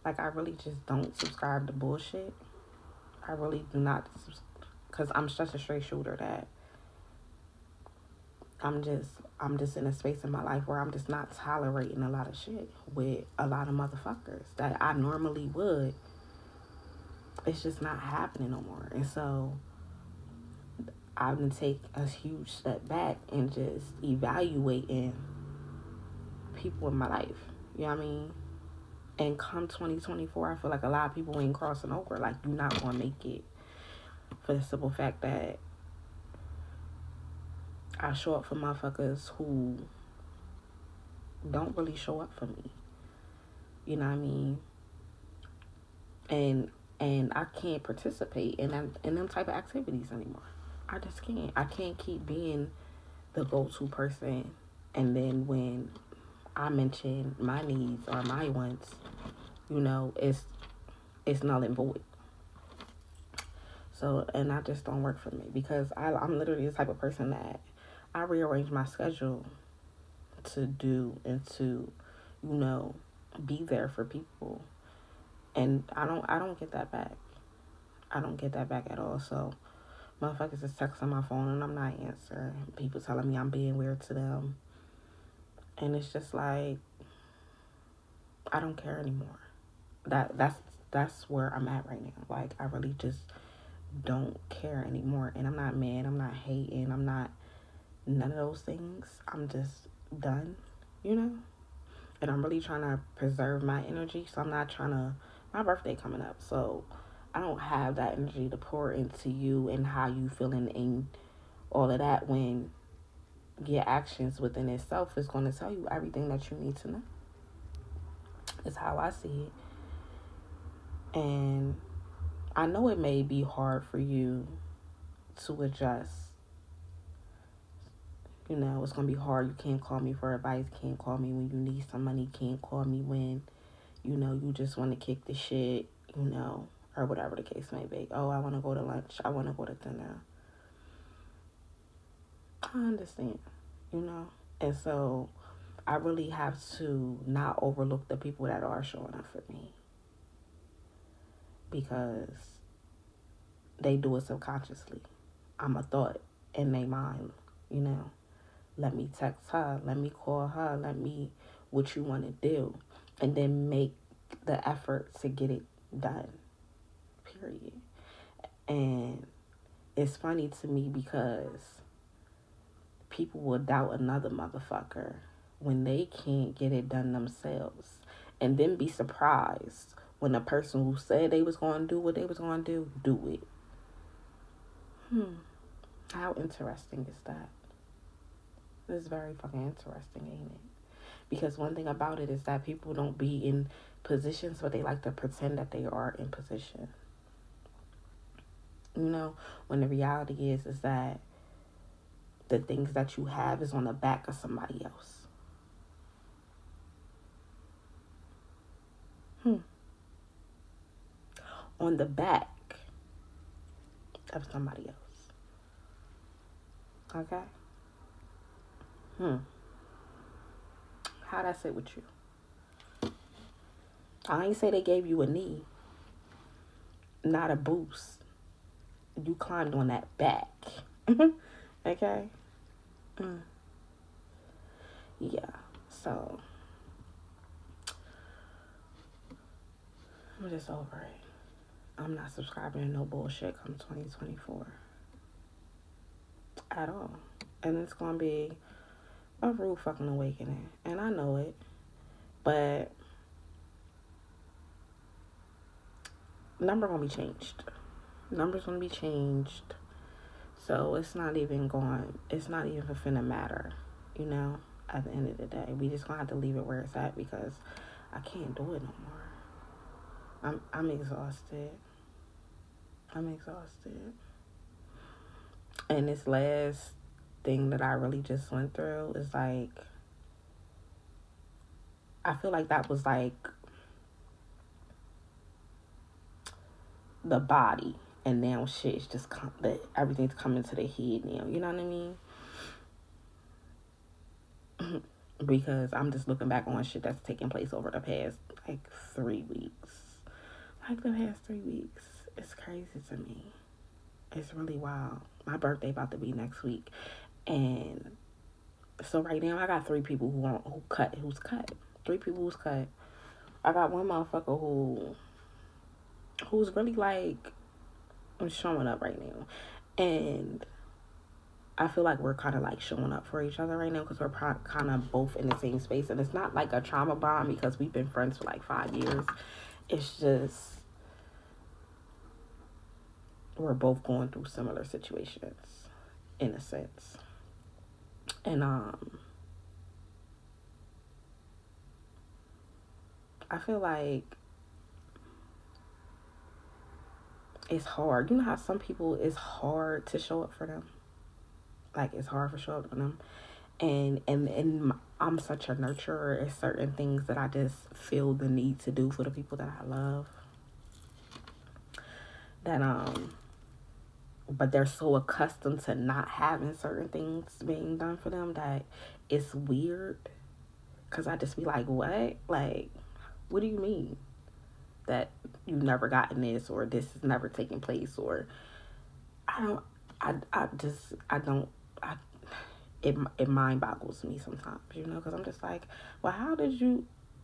Like, I really just don't subscribe to bullshit. I really do not, because I'm such a straight shooter that I'm just I'm just in a space in my life where I'm just not tolerating a lot of shit with a lot of motherfuckers that I normally would. It's just not happening no more. And so I'm gonna take a huge step back and just evaluating people in my life. You know what I mean? And come 2024, I feel like a lot of people ain't crossing over. Like, you're not gonna make it, for the simple fact that I show up for motherfuckers who don't really show up for me. You know what I mean? And I can't participate in them type of activities anymore. I just can't. I can't keep being the go-to person, and then when I mention my needs or my wants, it's null and void. So, and that just don't work for me, because I'm literally the type of person that I rearrange my schedule to do and to, you know, be there for people, and I don't get that back. I don't get that back at all. So, motherfuckers is texting my phone and I'm not answering. People telling me I'm being weird to them, and it's just like, I don't care anymore. That's where I'm at right now. Like, I really just don't care anymore, and I'm not mad. I'm not hating. I'm not none of those things. I'm just done, you know. And I'm really trying to preserve my energy. So I'm not trying to. My birthday coming up, so I don't have that energy to pour into you and how you feeling and all of that, when your actions within itself is going to tell you everything that you need to know. Is how I see it. And I know it may be hard for you to adjust. You know, it's going to be hard. You can't call me for advice. Can't call me when you need some money. Can't call me when, you just want to kick the shit, or whatever the case may be. Oh, I want to go to lunch. I want to go to dinner. I understand, you know? And so I really have to not overlook the people that are showing up for me, because they do it subconsciously. I'm a thought in their mind, you know? Let me text her. Let me call her. Let me, what you want to do. And then make the effort to get it done. Period. And it's funny to me because people will doubt another motherfucker when they can't get it done themselves. And then be surprised when the person who said they was going to do what they was going to do it. How interesting is that? It's very fucking interesting, ain't it? Because one thing about it is that people don't be in positions, but they like to pretend that they are in position. When the reality is that the things that you have is on the back of somebody else. On the back of somebody else. Okay? How that sit with you? I ain't say they gave you a knee, not a boost. You climbed on that back. Okay? Yeah. So, I'm just over it. I'm not subscribing to no bullshit come 2024. At all. And it's going to be a rude fucking awakening. And I know it. But number going to be changed. Number's going to be changed. So it's not even finna matter, at the end of the day. We just gonna have to leave it where it's at, because I can't do it no more. I'm exhausted. And this last thing that I really just went through is like, I feel like that was like the body, and now shit is just everything's coming to the head now. You know what I mean? Because I'm just looking back on shit that's taking place over the past like 3 weeks. Like the past 3 weeks. It's crazy to me. It's really wild. My birthday about to be next week. And so right now I got 3 people who's cut. 3 people who's cut. I got one motherfucker who's really like showing up right now. And I feel like we're kind of like showing up for each other right now because we're kind of both in the same space. And it's not like a trauma bond because we've been friends for like 5 years. It's just we're both going through similar situations in a sense. And I feel like it's hard. You know how some people it's hard to show up for them? Like it's hard to show up for them. And I'm such a nurturer. It's certain things that I just feel the need to do for the people that I love. That but they're so accustomed to not having certain things being done for them that it's weird. Cause I just be like, what? Like, what do you mean that you've never gotten this or this is never taking place or it mind boggles me sometimes, you know, because I'm just like, well,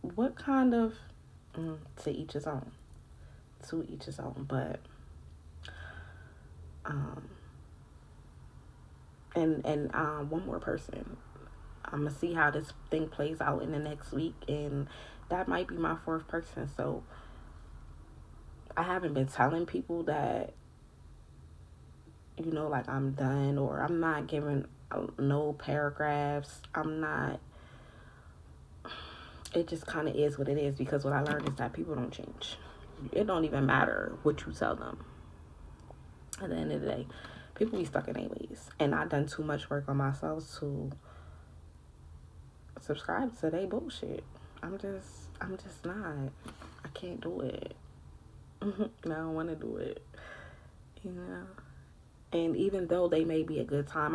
what kind of, to each his own, but, one more person, I'm gonna see how this thing plays out in the next week, and that might be my 4th person, so I haven't been telling people that, you know, like I'm done, or I'm not giving no paragraphs. It just kind of is what it is, because what I learned is that people don't change. It don't even matter what you tell them. At the end of the day, people be stuck in their ways. And I done too much work on myself to subscribe to their bullshit. I'm just not. I can't do it. I don't want to do it. You know? And even though they may be a good time,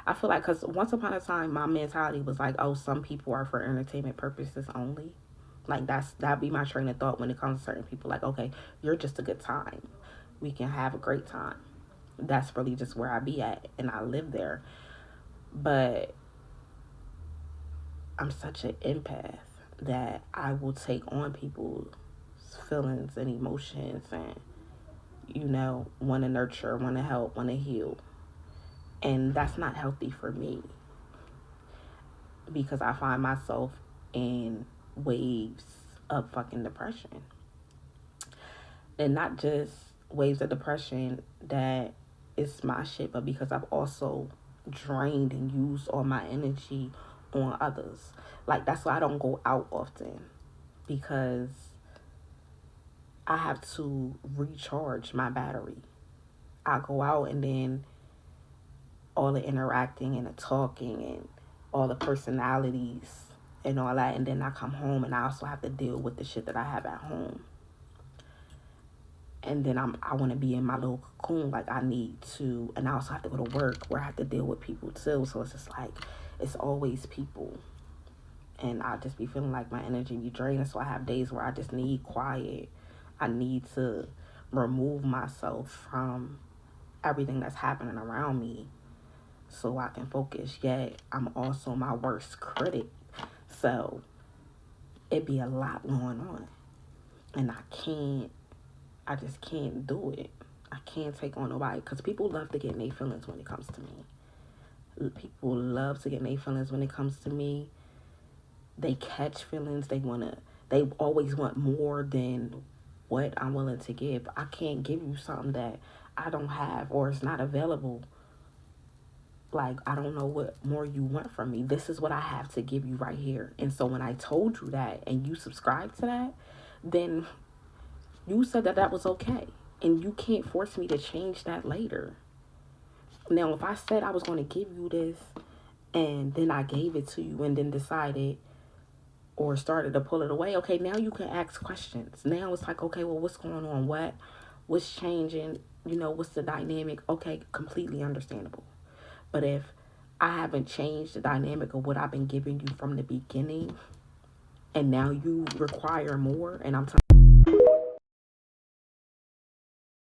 I feel like, because once upon a time, my mentality was like, oh, some people are for entertainment purposes only. Like, that'd be my train of thought when it comes to certain people. Like, okay, you're just a good time. We can have a great time. That's really just where I be at, and I live there. But I'm such an empath that I will take on people's feelings and emotions and, you know, want to nurture, want to help, want to heal. And that's not healthy for me, because I find myself in waves of fucking depression. And not just waves of depression that is my shit, but because I've also drained and used all my energy on others. Like, that's why I don't go out often, because I have to recharge my battery. I go out and then all the interacting and the talking and all the personalities and all that, and then I come home and I also have to deal with the shit that I have at home. And then I want to be in my little cocoon, like I need to, and I also have to go to work where I have to deal with people too. So it's just like, it's always people. And I just be feeling like my energy be drained. So I have days where I just need quiet. I need to remove myself from everything that's happening around me so I can focus. Yet I'm also my worst critic. So it be a lot going on. And I just can't do it. I can't take on nobody, because people love to get in their feelings when it comes to me. People love to get in their feelings when it comes to me. They catch feelings. They always want more than what I'm willing to give. I can't give you something that I don't have or is not available. Like, I don't know what more you want from me. This is what I have to give you right here. And so when I told you that and you subscribed to that, then you said that was okay. And you can't force me to change that later. Now, if I said I was going to give you this and then I gave it to you and then decided or started to pull it away, okay, now you can ask questions. Now it's like, okay, well, what's going on? What's changing? You know, what's the dynamic? Okay, completely understandable. But if I haven't changed the dynamic of what I've been giving you from the beginning, and now you require more, and I'm